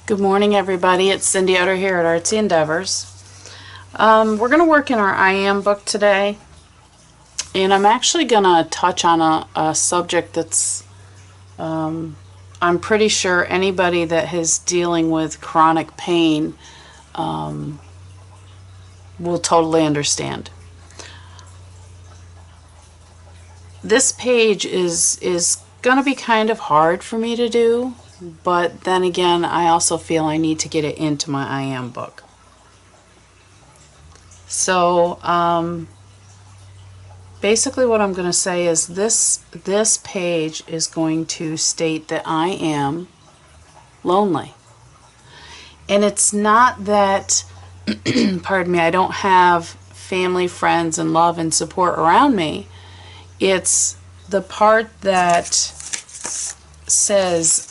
Good morning, everybody. It's Cindy Otter here at Artsy Endeavors. We're going to work in our I Am book today, and I'm actually going to touch on a subject that's, I'm pretty sure anybody that is dealing with chronic pain will totally understand. This page is going to be kind of hard for me to do, but then again, I also feel I need to get it into my I Am book. So, basically what I'm going to say is this page is going to state that I am lonely. And it's not that, pardon me, I don't have family, friends, and love and support around me. It's the part that says,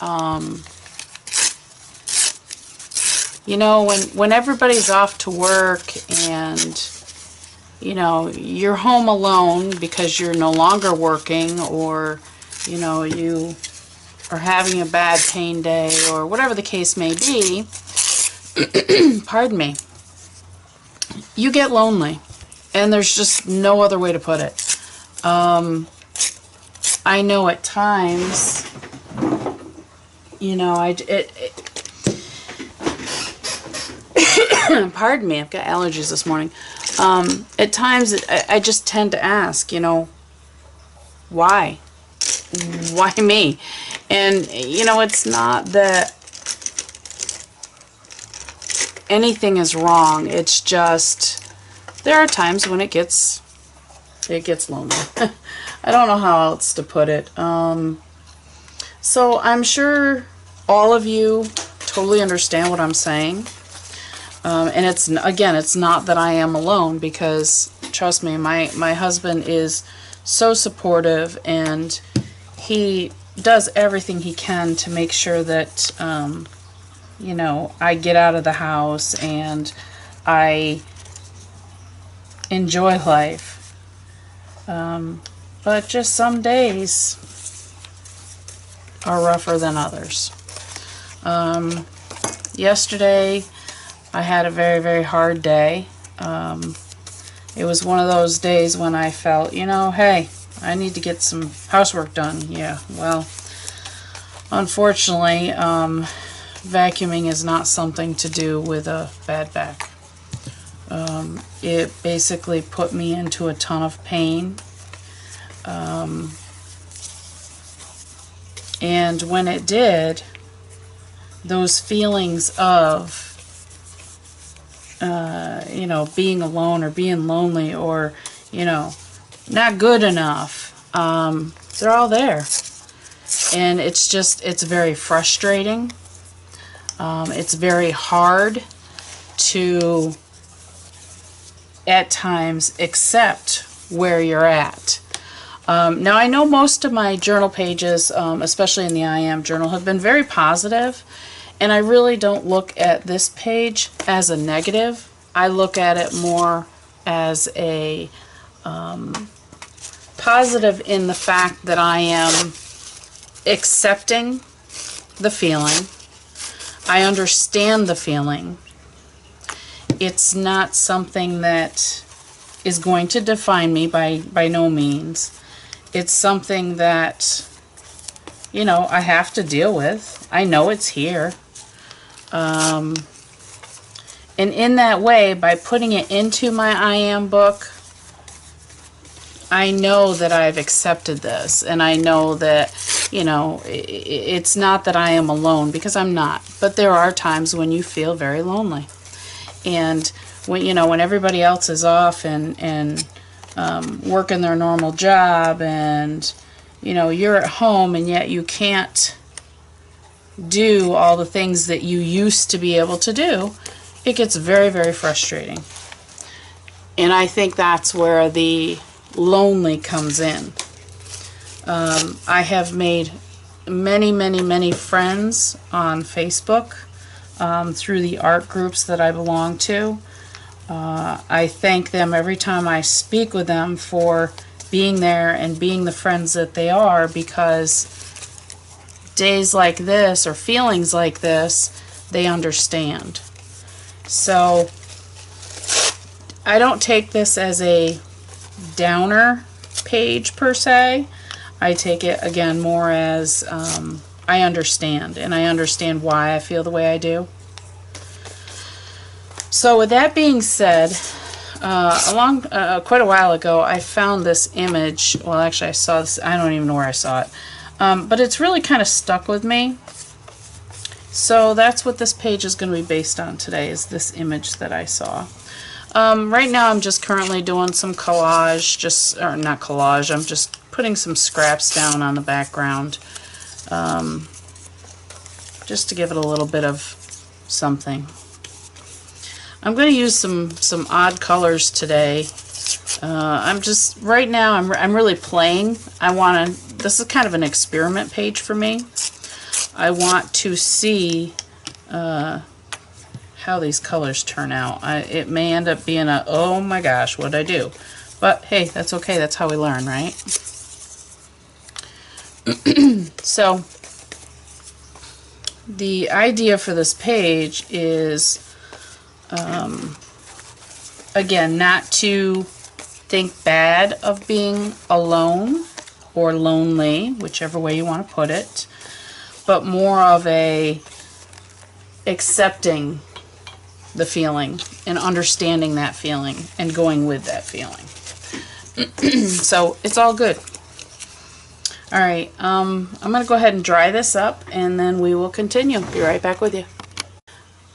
you know, when everybody's off to work and, you know, you're home alone because you're no longer working, or, you know, you are having a bad pain day, or whatever the case may be, pardon me, you get lonely. And there's just no other way to put it. I know at times, you know, pardon me, I've got allergies this morning. At times, I just tend to ask, you know, why? Why me? And, you know, it's not that anything is wrong. It's just, there are times when it gets lonely. I don't know how else to put it. So I'm sure all of you totally understand what I'm saying. And it's not that I am alone, because trust me, my husband is so supportive, and he does everything he can to make sure that, you know, I get out of the house and I enjoy life. But just some days are rougher than others. Yesterday, I had a very, very hard day. It was one of those days when I felt, you know, hey, I need to get some housework done. Yeah, well, unfortunately, vacuuming is not something to do with a bad back. It basically put me into a ton of pain. And when it did, those feelings of, you know, being alone or being lonely or, you know, not good enough, they're all there. And it's very frustrating. It's very hard to, at times, accept where you're at. Now, I know most of my journal pages, especially in the I Am journal, have been very positive, and I really don't look at this page as a negative. I look at it more as a positive, in the fact that I am accepting the feeling. I understand the feeling. It's not something that is going to define me by no means. It's something that, you know, I have to deal with. I know it's here. And in that way, by putting it into my I Am book, I know that I've accepted this, and I know that, you know, it's not that I am alone, because I'm not. But there are times when you feel very lonely. And when, you know, when everybody else is off and working their normal job, and, you know, you're at home, and yet you can't do all the things that you used to be able to do, it gets very, very frustrating. And I think that's where the lonely comes in. I have made many, many, many friends on Facebook through the art groups that I belong to. I thank them every time I speak with them for being there and being the friends that they are, because days like this or feelings like this, they understand. So I don't take this as a downer page per se. I take it again more as I understand, and I understand why I feel the way I do. So with that being said, quite a while ago I found this image. Well, actually I saw this, I don't even know where I saw it, but it's really kind of stuck with me. So that's what this page is going to be based on today, is this image that I saw. Right now I'm just currently doing some collage, or not collage, I'm just putting some scraps down on the background, just to give it a little bit of something. I'm going to use some odd colors today. Right now I'm really playing. This is kind of an experiment page for me. I want to see how these colors turn out. It may end up being a, oh my gosh, what'd I do? But hey, that's okay. That's how we learn, right? So the idea for this page is, again, not to think bad of being alone or lonely, whichever way you want to put it, but more of a accepting the feeling and understanding that feeling and going with that feeling. So it's all good. Alright, I'm going to go ahead and dry this up and then we will continue. Be right back with you.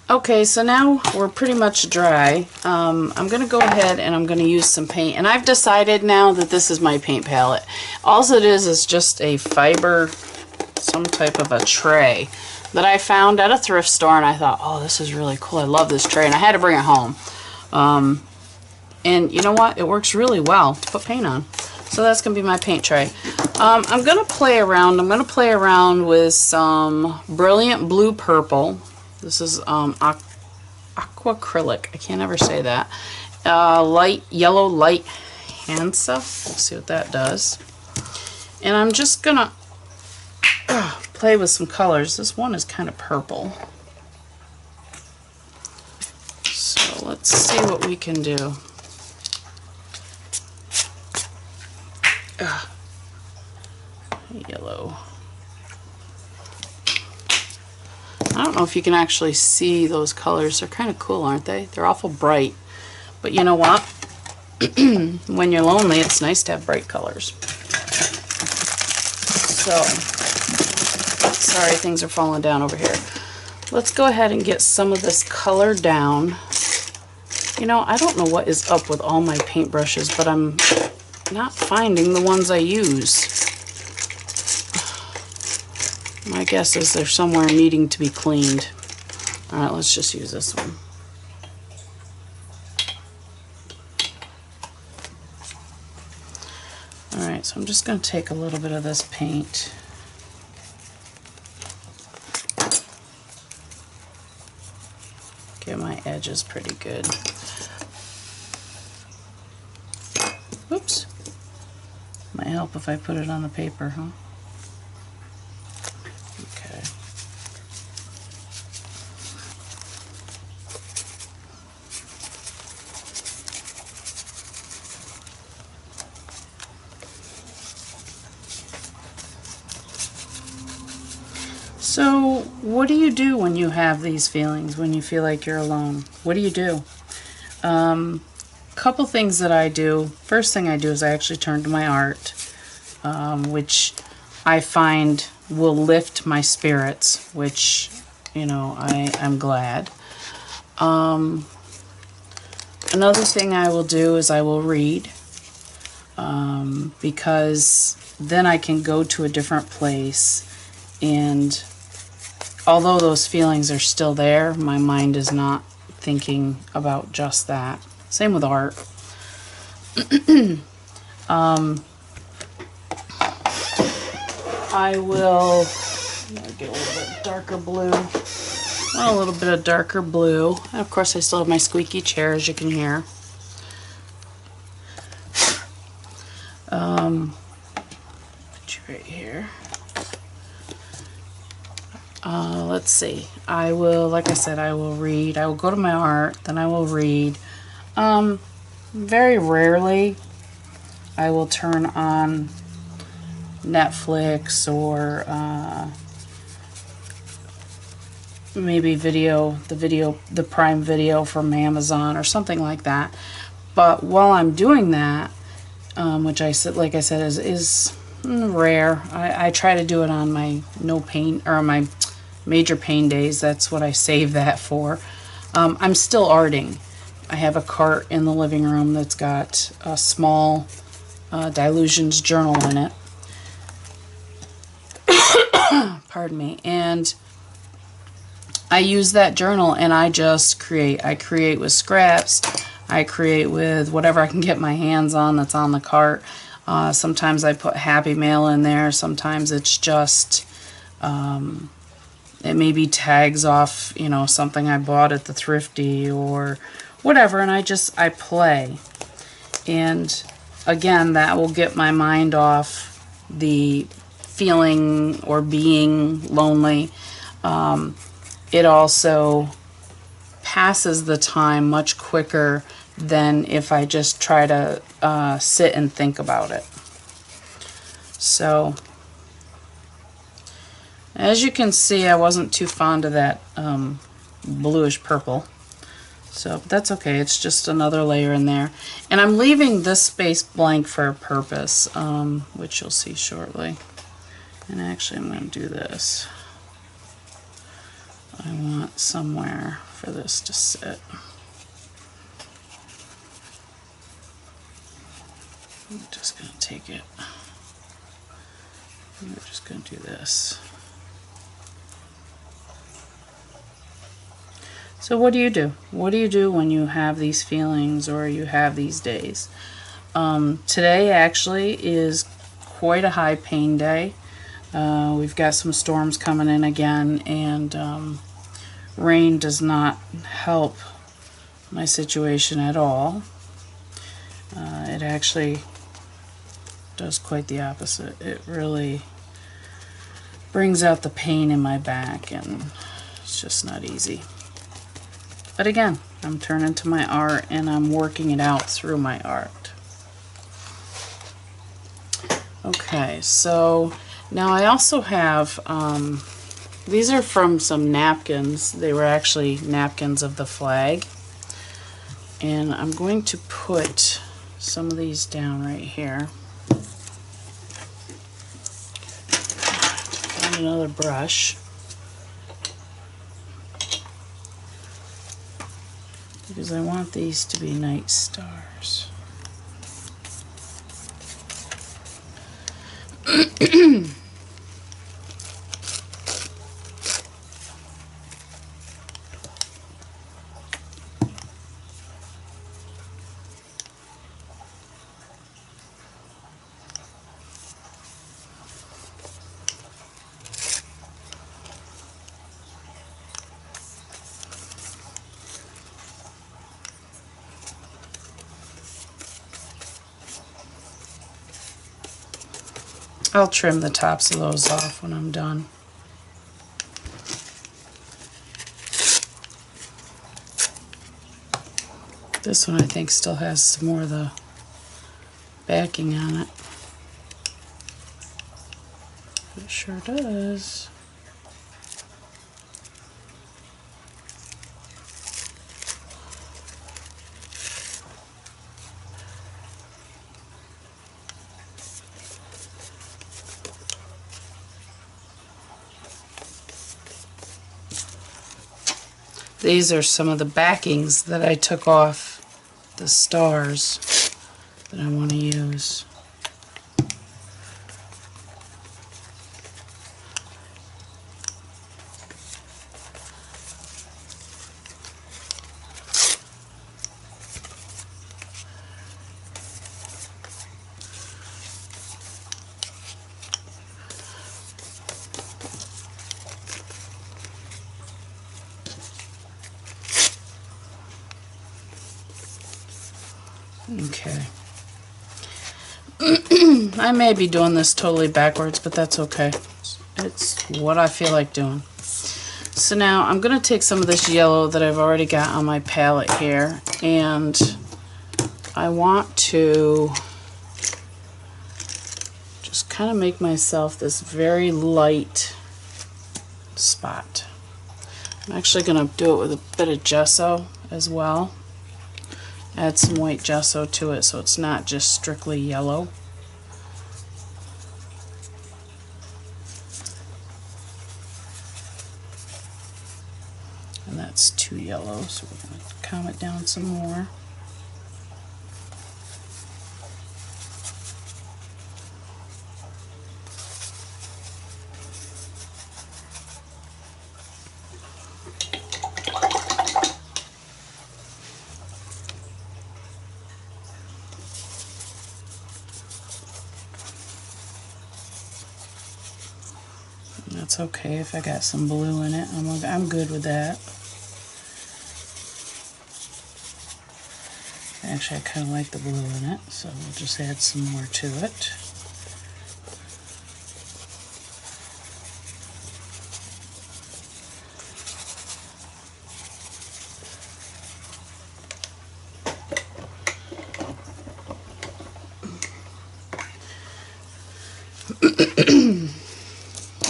Okay, so now we're pretty much dry. I'm going to go ahead and I'm going to use some paint. And I've decided now that this is my paint palette. All it is just a fiber, some type of a tray that I found at a thrift store, and I thought, oh, this is really cool. I love this tray, and I had to bring it home. And you know what? It works really well to put paint on. So that's going to be my paint tray. I'm going to play around. I'm going to play around with some Brilliant Blue Purple. This is aquacrylic. I can't ever say that. Light yellow, light Hansa. Let's see what that does. And I'm just going to play with some colors. This one is kind of purple. So let's see what we can do. Yellow. I don't know if you can actually see those colors. They're kind of cool, aren't they? They're awful bright. But you know what? When you're lonely, it's nice to have bright colors. So, sorry, things are falling down over here. Let's go ahead and get some of this color down. You know, I don't know what is up with all my paintbrushes, but I'm not finding the ones I use. My guess is they're somewhere needing to be cleaned. Alright, let's just use this one. Alright, so I'm just going to take a little bit of this paint. Get my edges pretty good. Oops. Might help if I put it on the paper, huh? Okay. So, what do you do when you have these feelings, when you feel like you're alone? What do you do? Couple things that I do. First thing I do is I actually turn to my art, which I find will lift my spirits, which, you know, I'm glad. Another thing I will do is I will read, because then I can go to a different place, and although those feelings are still there, my mind is not thinking about just that. Same with art. I will get a little bit darker blue. A little bit of darker blue. And of course I still have my squeaky chair, as you can hear. Put you right here. let's see. I will, like I said, I will read. I will go to my art, then I will read. Very rarely I will turn on Netflix or maybe the Prime Video from Amazon or something like that. But while I'm doing that, which like I said, is rare. I try to do it on my no pain or my major pain days. That's what I save that for. I'm still arting. I have a cart in the living room that's got a small Dylusions journal in it. Pardon me. And I use that journal and I just create. I create with scraps. I create with whatever I can get my hands on that's on the cart. Sometimes I put Happy Mail in there. Sometimes it's just, it maybe tags off, you know, something I bought at the Thrifty or whatever. And I play. And again, that will get my mind off the feeling or being lonely. It also passes the time much quicker than if I just try to sit and think about it. So, as you can see, I wasn't too fond of that bluish purple. So that's okay, it's just another layer in there. And I'm leaving this space blank for a purpose, which you'll see shortly. And actually I'm going to do this. I want somewhere for this to sit. I'm just going to take it. We're just going to do this. So what do you do? What do you do when you have these feelings or you have these days? Today actually is quite a high pain day. We've got some storms coming in again, and rain does not help my situation at all. It actually does quite the opposite. It really brings out the pain in my back, and it's just not easy. But again, I'm turning to my art and I'm working it out through my art. Okay, so now I also have, these are from some napkins. They were actually napkins of the flag. And I'm going to put some of these down right here. Find another brush. Because I want these to be night stars. I'll trim the tops of those off when I'm done. This one I think still has some more of the backing on it. It sure does. These are some of the backings that I took off the stars that I want to use. Okay. I may be doing this totally backwards, but that's okay. It's what I feel like doing. So now I'm going to take some of this yellow that I've already got on my palette here, and I want to just kind of make myself this very light spot. I'm actually going to do it with a bit of gesso as well. Add some white gesso to it so it's not just strictly yellow. And that's too yellow, so we're going to calm it down some more. That's okay if I got some blue in it. I'm good with that. Actually, I kind of like the blue in it, so we'll just add some more to it.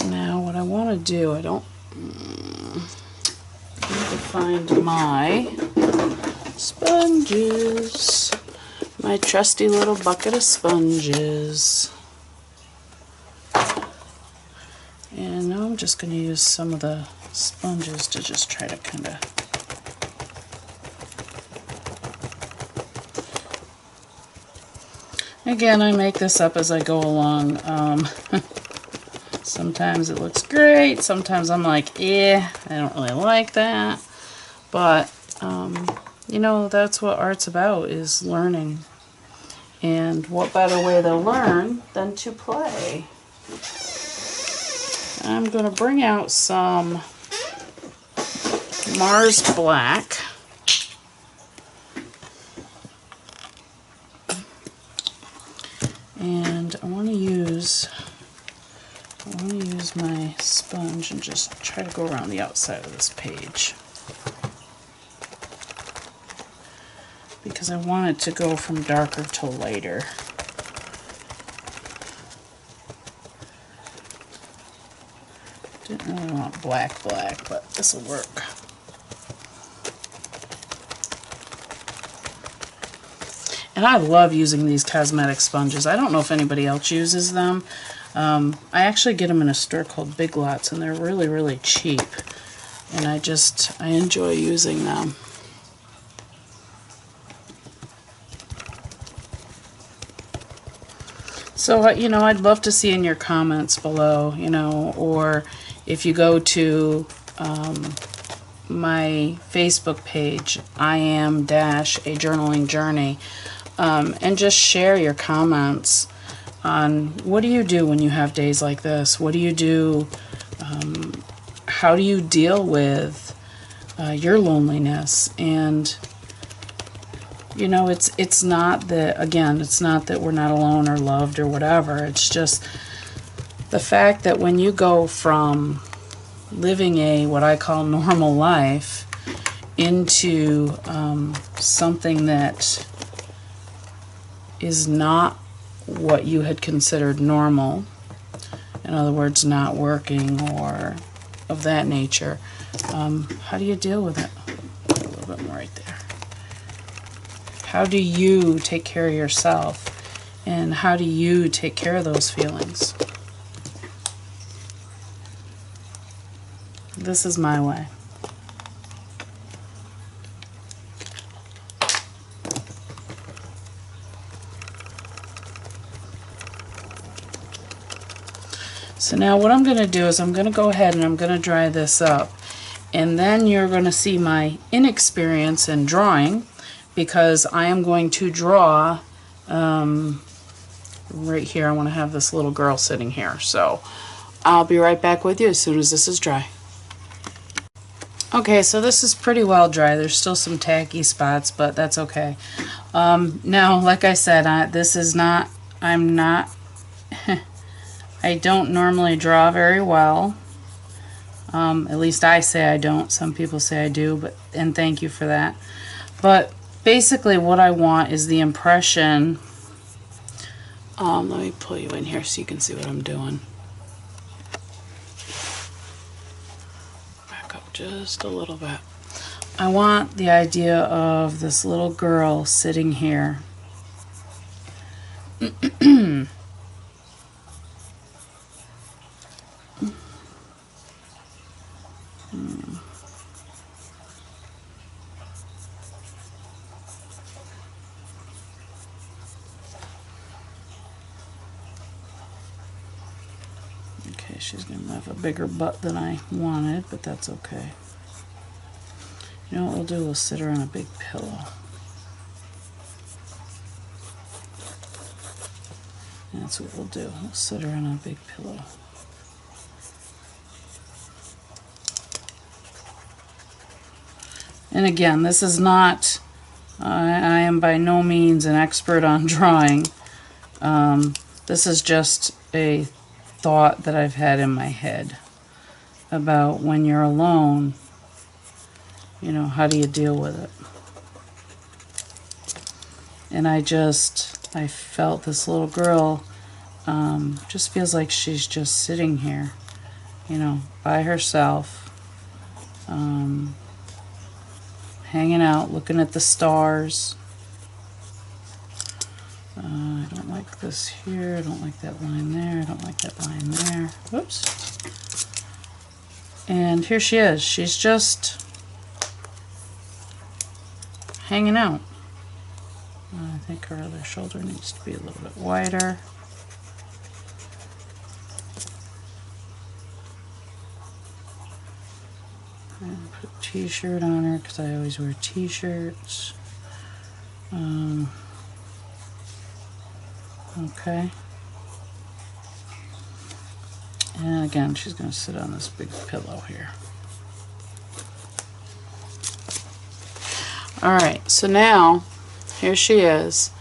Now what I want to do, I need to find my sponges, my trusty little bucket of sponges. And now I'm just going to use some of the sponges to just try to kind of again, I make this up as I go along. Sometimes it looks great, sometimes I'm like, I don't really like that. But, you know, that's what art's about, is learning. And what better way to learn than to play? I'm going to bring out some Mars Black. And I want to use my sponge and just try to go around the outside of this page, because I want it to go from darker to lighter. Didn't really want black, but this will work. And I love using these cosmetic sponges. I don't know if anybody else uses them. I actually get them in a store called Big Lots, and they're really, really cheap. And I enjoy using them. So, you know, I'd love to see in your comments below, you know, or if you go to my Facebook page, I am a journaling journey, and just share your comments on what do you do when you have days like this? What do you do? How do you deal with your loneliness? And you know, it's not that, again, it's not that we're not alone or loved or whatever. It's just the fact that when you go from living a what I call normal life into something that is not what you had considered normal, in other words, not working or of that nature, how do you deal with it? Put a little bit more right there. How do you take care of yourself, and how do you take care of those feelings? This is my way. So now what I'm going to do is I'm going to go ahead and I'm going to dry this up, and then you're going to see my inexperience in drawing, because I am going to draw right here. I want to have this little girl sitting here, so I'll be right back with you as soon as this is dry. Okay, so this is pretty well dry. There's still some tacky spots, but that's okay. Now, like I said, this is not, I'm not I don't normally draw very well, At least I say I don't. Some people say I do, and thank you for that. But basically what I want is the impression. Let me pull you in here so you can see what I'm doing. Back up just a little bit. I want the idea of this little girl sitting here. Okay, she's going to have a bigger butt than I wanted, but that's okay. You know what we'll do? We'll sit her on a big pillow. That's what we'll do. We'll sit her on a big pillow. And again, this is not, I am by no means an expert on drawing. This is just a thought that I've had in my head about when you're alone, you know, how do you deal with it? And I felt this little girl just feels like she's just sitting here, you know, by herself, hanging out, looking at the stars. I don't like this here, I don't like that line there, I don't like that line there. Whoops. And here she is. She's just hanging out. I think her other shoulder needs to be a little bit wider. And put a t-shirt on her because I always wear t-shirts. Okay. And again, she's going to sit on this big pillow here. Alright, so now, here she is.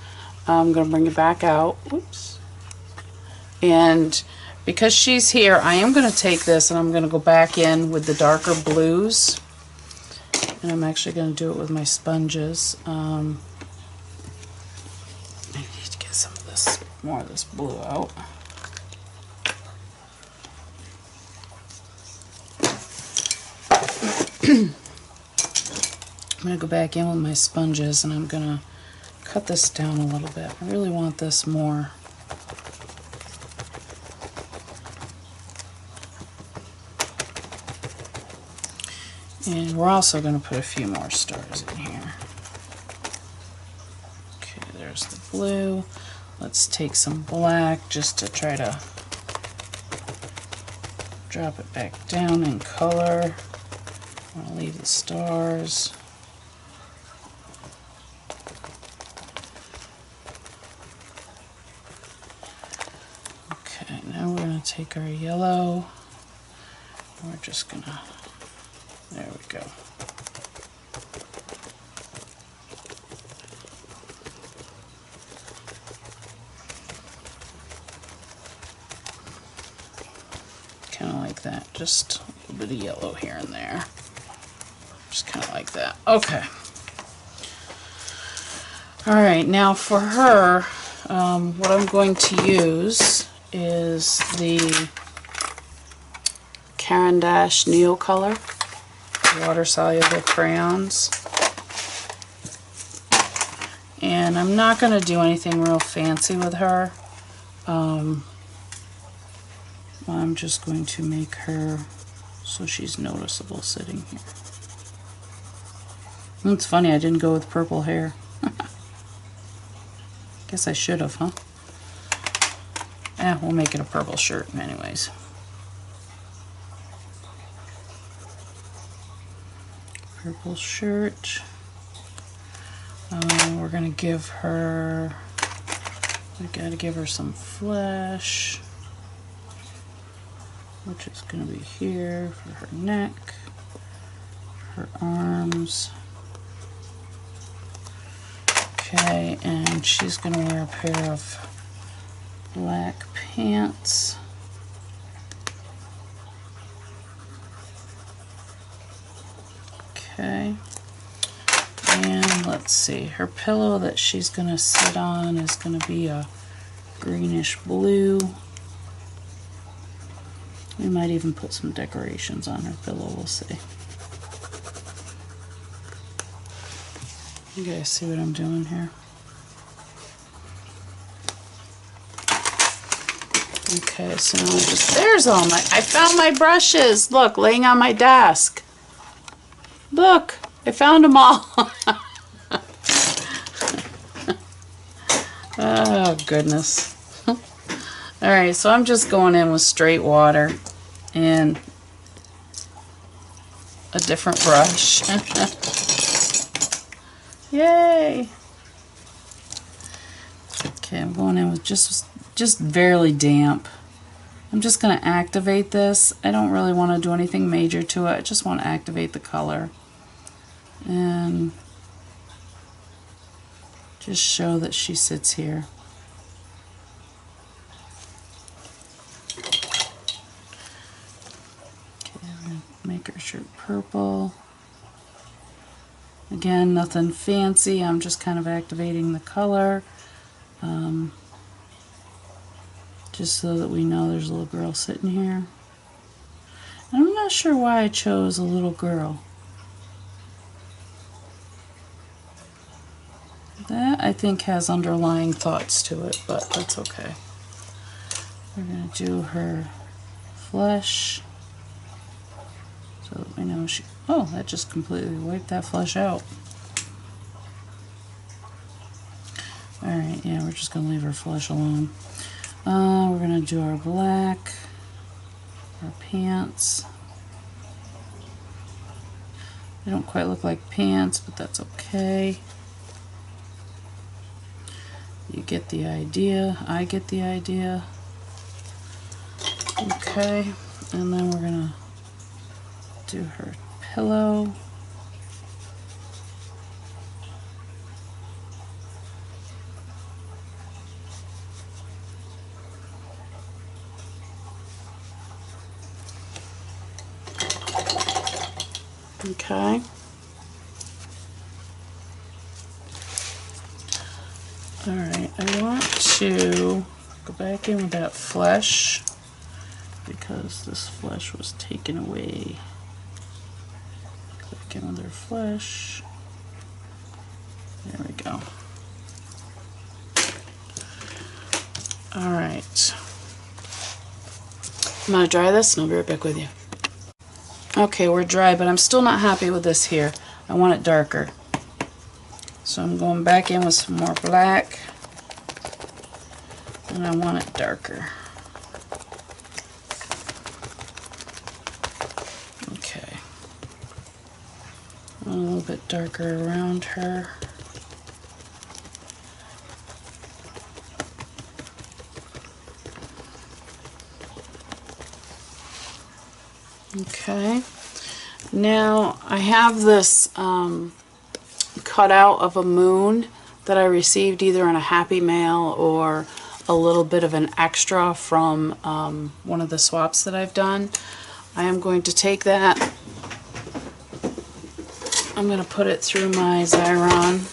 I'm going to bring it back out. Whoops. And because she's here, I am going to take this and I'm going to go back in with the darker blues. And I'm actually going to do it with my sponges. I need to get some of this, more of this blue out. I'm going to go back in with my sponges and I'm going to cut this down a little bit. I really want this more. And we're also going to put a few more stars in here. Okay, there's the blue. Let's take some black just to try to drop it back down in color. I'm going to leave the stars. Okay, now we're going to take our yellow. We're just going to, there we go. Kind of like that, just a little bit of yellow here and there. Just kind of like that. Okay. Alright, now for her, what I'm going to use is the Caran d'Ache Neocolor water-soluble crayons. And I'm not going to do anything real fancy with her. I'm just going to make her so she's noticeable sitting here. It's funny, I didn't go with purple hair. Guess I should have, huh? We'll make it a purple shirt anyways. Purple shirt. We're gonna give her, we gotta give her some flesh, which is gonna be here for her neck, her arms. Okay, and she's going to wear a pair of black pants. let's see, her pillow that she's going to sit on is going to be a greenish blue. We might even put some decorations on her pillow, we'll see. You guys see what I'm doing here? Okay, so now there's all my, I found my brushes, look, laying on my desk. Look, I found them all. Oh, goodness. Alright, so I'm just going in with straight water and a different brush. Yay! Okay, I'm going in with just barely damp. I'm just going to activate this. I don't really want to do anything major to it. I just want to activate the color and just show that she sits here. Okay, I'm going to make her shirt purple. Again, nothing fancy. I'm just kind of activating the color. Just so that we know there's a little girl sitting here. And I'm not sure why I chose a little girl. That, I think, has underlying thoughts to it, but that's okay. We're going to do her flesh so that we know she... Oh, that just completely wiped that flesh out. Alright, yeah, we're just going to leave her flesh alone. We're going to do our black, our pants. They don't quite look like pants, but that's okay. You get the idea. I get the idea. Okay, and then we're going to do her pillow. Okay. Alright, I want to go back in with that flesh because this flesh was taken away. Click in with her flesh. There we go. Alright. I'm going to dry this and I'll be right back with you. Okay, we're dry, but I'm still not happy with this here. I want it darker. So I'm going back in with some more black. And I want it darker. Okay. A little bit darker around her. Okay, now I have this cutout of a moon that I received either in a Happy Mail or a little bit of an extra from one of the swaps that I've done. I am going to take that, I'm going to put it through my Xyron.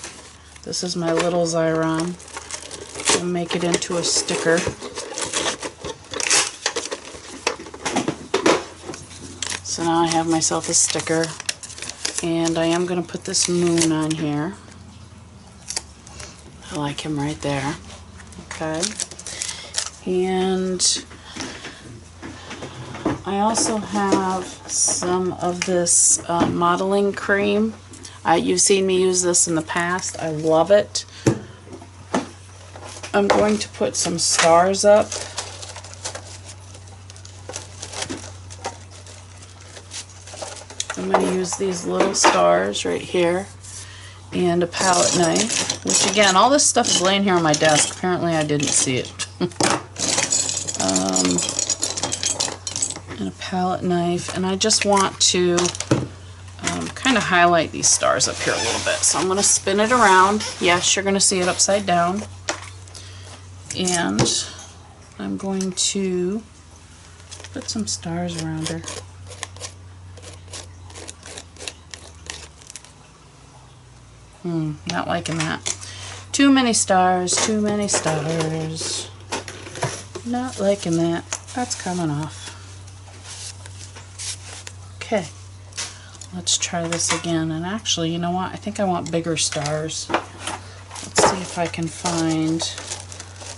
This is my little Xyron, and make it into a sticker. So now I have myself a sticker, and I am going to put this moon on here. I like him right there. Okay. And I also have some of this modeling cream. You've seen me use this in the past. I love it. I'm going to put some stars up. I'm going to use these little stars right here and a palette knife, which again, all this stuff is laying here on my desk. Apparently I didn't see it. And a palette knife, and I just want to kind of highlight these stars up here a little bit. So I'm going to spin it around. Yes, you're going to see it upside down. And I'm going to put some stars around her. Not liking that. Too many stars, too many stars. Not liking that. That's coming off. Okay, let's try this again. And actually, you know what? I think I want bigger stars. Let's see if I can find...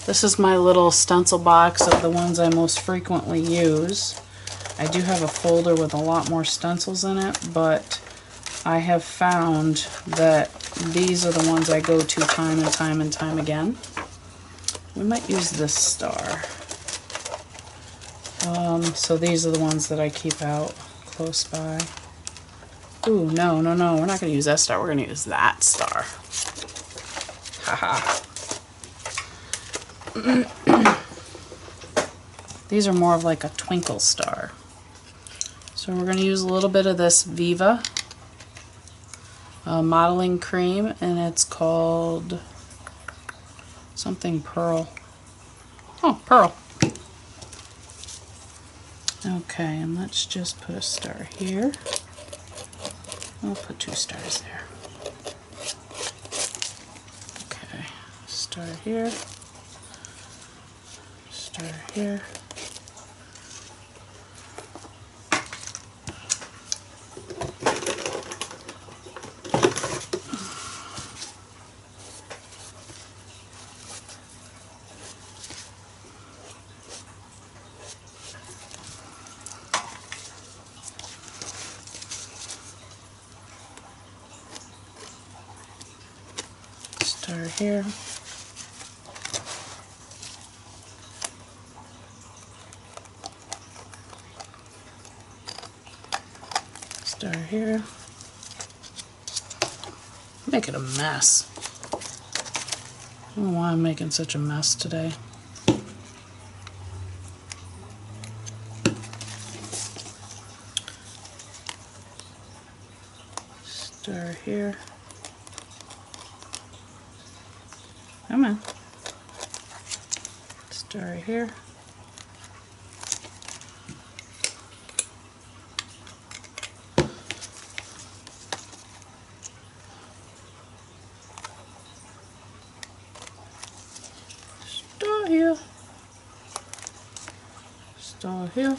This is my little stencil box of the ones I most frequently use. I do have a folder with a lot more stencils in it, but I have found that these are the ones I go to time and time and time again. We might use this star. So these are the ones that I keep out close by. Ooh, no, no, no, we're not going to use that star. We're going to use that star. Haha. These are more of like a twinkle star. So we're going to use a little bit of this Viva modeling cream, and it's called something Pearl. Oh, Pearl. Okay, and let's just put a star here. I'll put 2 stars there. Okay, star here. Star here. Star here. Star here. Make it a mess. I don't know why I'm making such a mess today. Star here. Come on. Star here. Star here. Star here.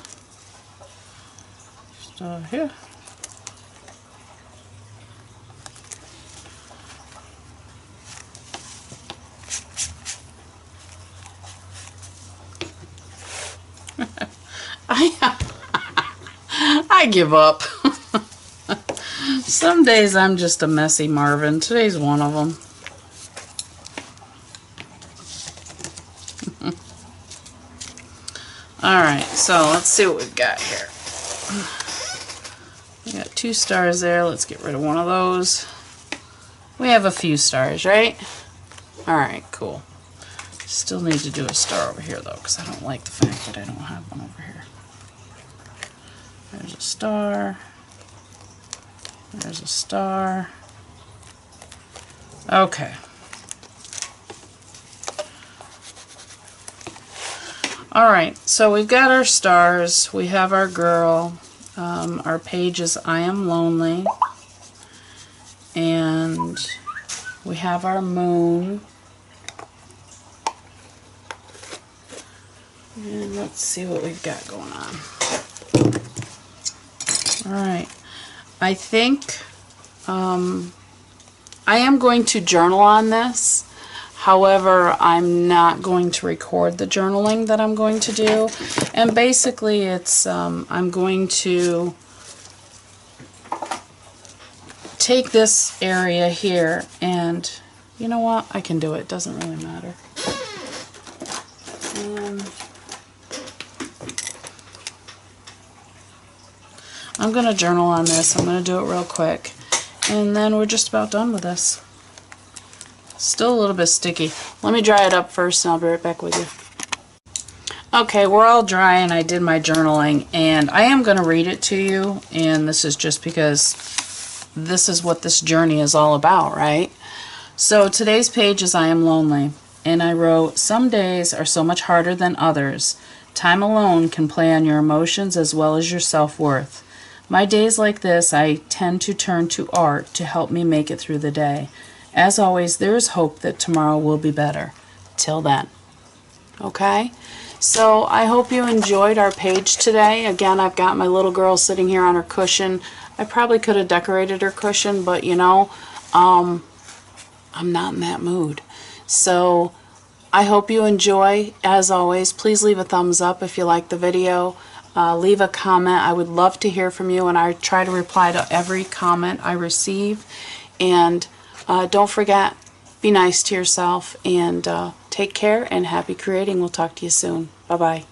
Star here. I give up. Some days I'm just a messy Marvin. Today's one of them. Alright, so let's see what we've got here. We got 2 stars there. Let's get rid of one of those. We have a few stars, right? Alright, cool. Still need to do a star over here though, because I don't like the fact that I don't have one over here. There's a star. There's a star. Okay. Alright, so we've got our stars. We have our girl. Our page is I Am Lonely. And we have our moon. And let's see what we've got going on. Alright, I think I am going to journal on this. However, I'm not going to record the journaling that I'm going to do. And basically it's, I'm going to take this area here and, you know what, I can do it. It doesn't really matter. I'm going to journal on this. I'm going to do it real quick. And then we're just about done with this. Still a little bit sticky. Let me dry it up first and I'll be right back with you. Okay, we're all dry and I did my journaling. And I am going to read it to you. And this is just because this is what this journey is all about, right? So today's page is I Am Lonely. And I wrote, some days are so much harder than others. Time alone can play on your emotions as well as your self-worth. My days like this, I tend to turn to art to help me make it through the day. As always, there is hope that tomorrow will be better. Till then. Okay? So I hope you enjoyed our page today. Again, I've got my little girl sitting here on her cushion. I probably could have decorated her cushion, but you know, I'm not in that mood. So I hope you enjoy. As always, please leave a thumbs up if you like the video. Leave a comment. I would love to hear from you, and I try to reply to every comment I receive. And don't forget, be nice to yourself, and take care and happy creating. We'll talk to you soon. Bye-bye.